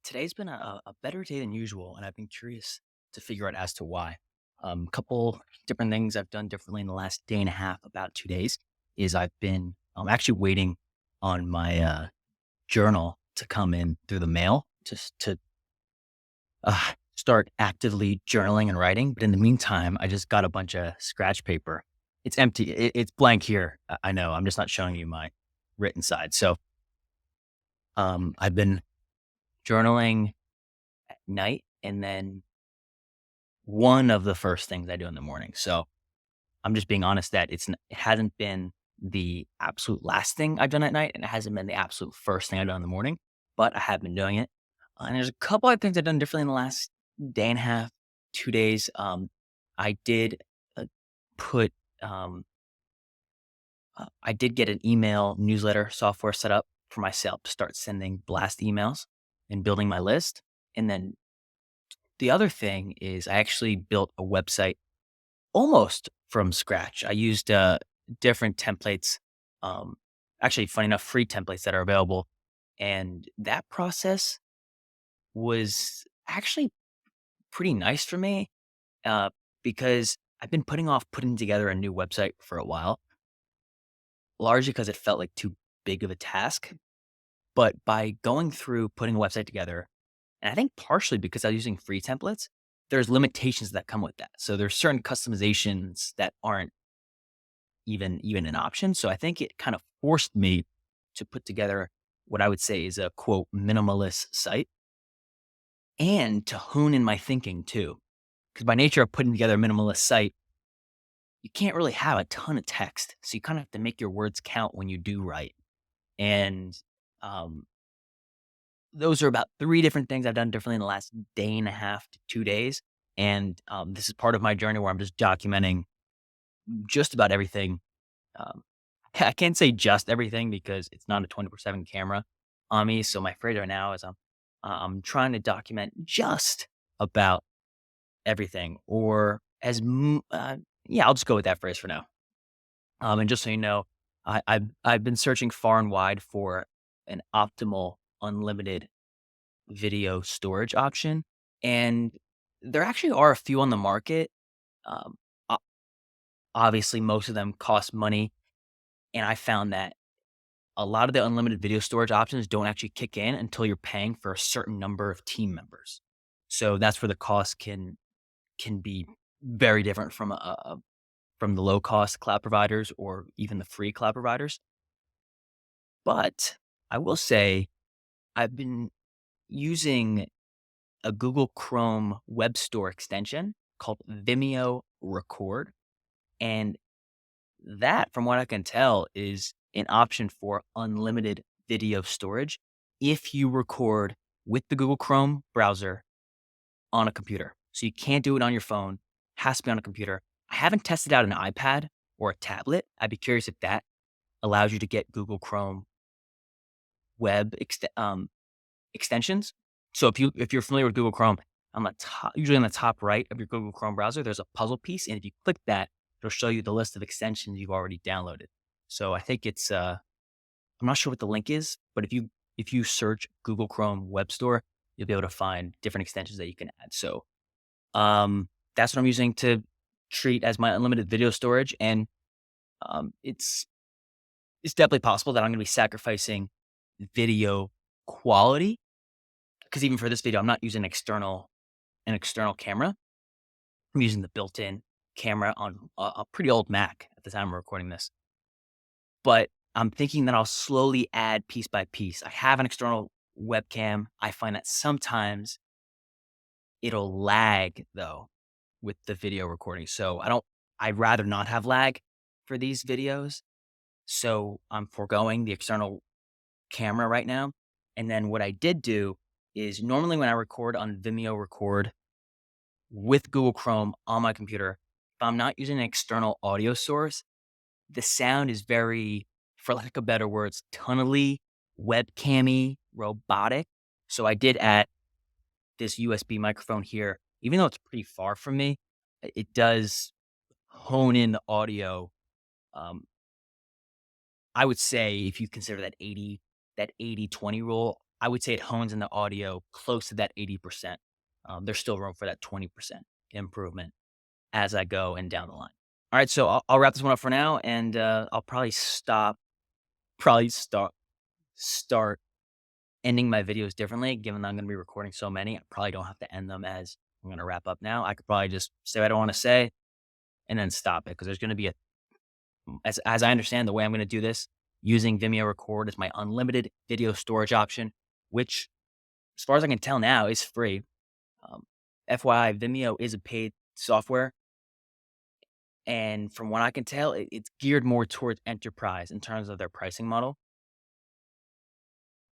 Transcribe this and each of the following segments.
Today's been a better day than usual, and I've been curious to figure out as to why. Couple different things I've done differently in the last day and a half, about 2 days, is I've been actually waiting on my journal to come in through the mail just to start actively journaling and writing. But in the meantime, I just got a bunch of scratch paper. It's empty. It's blank here. I know. I'm just not showing you my written side. So I've been journaling at night, and then one of the first things I do in the morning. So I'm just being honest that it hasn't been the absolute last thing I've done at night, and it hasn't been the absolute first thing I've done in the morning, but I have been doing it. And there's a couple of things I've done differently in the last day and a half, 2 days. I did uh, put I did get an email newsletter software set up for myself to start sending blast emails and building my list. And then the other thing is I actually built a website almost from scratch. I used different templates, um, actually, funny enough, free templates that are available. And that process was actually pretty nice for me uh, because I've been putting off putting together a new website for a while, largely because it felt like too big of a task. But by going through putting a website together, and I think partially because I was using free templates, there's limitations that come with that. So there's certain customizations that aren't even an option. So I think it kind of forced me to put together what I would say is a quote minimalist site and to hone in my thinking too. Because by nature of putting together a minimalist site, you can't really have a ton of text. So you kind of have to make your words count when you do write. And um, those are about three different things I've done differently in the last day and a half to 2 days. And this is part of my journey where I'm just documenting just about everything. Um, I can't say just everything because it's not a 24/7 camera on me. So my phrase right now is I'm trying to document just about everything, or yeah, I'll just go with that phrase for now. And just so you know, I've been searching far and wide for an optimal unlimited video storage option, and there actually are a few on the market. Um, o- Obviously, most of them cost money, and I found that a lot of the unlimited video storage options don't actually kick in until you're paying for a certain number of team members. So that's where the cost can be very different from the low cost cloud providers or even the free cloud providers. But I will say I've been using a Google Chrome web store extension called Vimeo Record, and that, from what I can tell, is an option for unlimited video storage if you record with the Google Chrome browser on a computer. So you can't do it on your phone, has to be on a computer. I haven't tested out an iPad or a tablet. I'd be curious if that allows you to get Google Chrome extensions. So if you're familiar with Google Chrome, on the top, usually on the top right of your Google Chrome browser, there's a puzzle piece, and if you click that, it'll show you the list of extensions you've already downloaded. So I think it's I'm not sure what the link is, but if you search Google Chrome Web Store, you'll be able to find different extensions that you can add. So that's what I'm using to treat as my unlimited video storage, and it's definitely possible that I'm going to be sacrificing video quality because even for this video, I'm not using an external camera. I'm using the built-in camera on a pretty old Mac at the time I'm recording this. But I'm thinking that I'll slowly add piece by piece. I have an external webcam. I find that sometimes it'll lag though with the video recording. So I'd rather not have lag for these videos. So I'm foregoing the external camera right now. And then what I did do is normally when I record on Vimeo Record with Google Chrome on my computer, if I'm not using an external audio source, the sound is very, for lack of better words, tunnely, webcammy, robotic. So I did add this USB microphone here. Even though it's pretty far from me, it does hone in the audio. Um, I would say if you consider that 80/20 rule, I would say it hones in the audio close to that 80%. There's still room for that 20% improvement as I go and down the line. All right, so I'll wrap this one up for now, and I'll probably start ending my videos differently, given that I'm going to be recording so many. I probably don't have to end them as I'm going to wrap up now. I could probably just say what I want to say and then stop it because there's going to be as I understand the way I'm going to do this, using Vimeo Record as my unlimited video storage option, which, as far as I can tell now, is free. Um, FYI, Vimeo is a paid software, and from what I can tell, it's geared more towards enterprise in terms of their pricing model.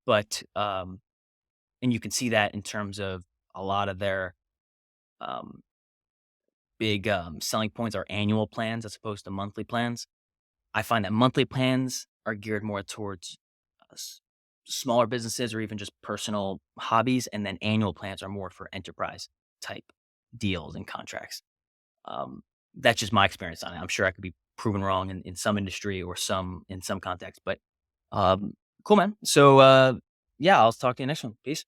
But and you can see that in terms of a lot of their um, big selling points are annual plans as opposed to monthly plans. I find that monthly plans are geared more towards smaller businesses or even just personal hobbies, and then annual plans are more for enterprise type deals and contracts. Um, that's just my experience on it. I'm sure I could be proven wrong in some industry or in some context, but um, cool, man. So yeah, I'll talk to you next one. Peace.